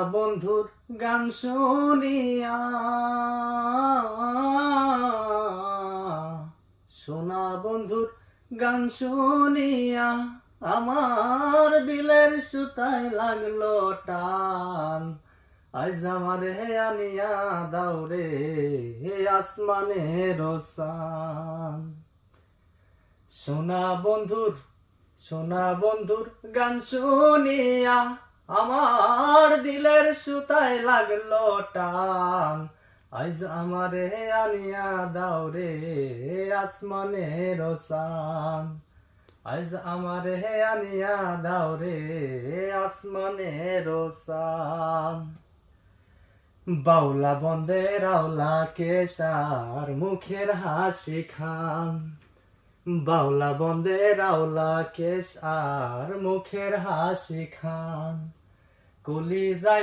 বন্ধুর গান শুনিয়া, সোনা বন্ধুর গান শুনিয়া আমার দিলের সুতায় লাগলো টান। আজ আমার হে আনিয়া দাও রে আসমানের চান। সোনা বন্ধুর গান শুনিয়া আমার দিলের সুতায় লাগলো টান। আজ আমারে আনিয়া দাও রে আসমানের চান। আজ আমারে আনিয়া দাও রে আসমানের চান। বাউলা বন্দের আওলা কেশার মুখের হাসি খান। বাউলা বন্দের আওলা কেশ আর মুখের হাসি খান। কলিজায়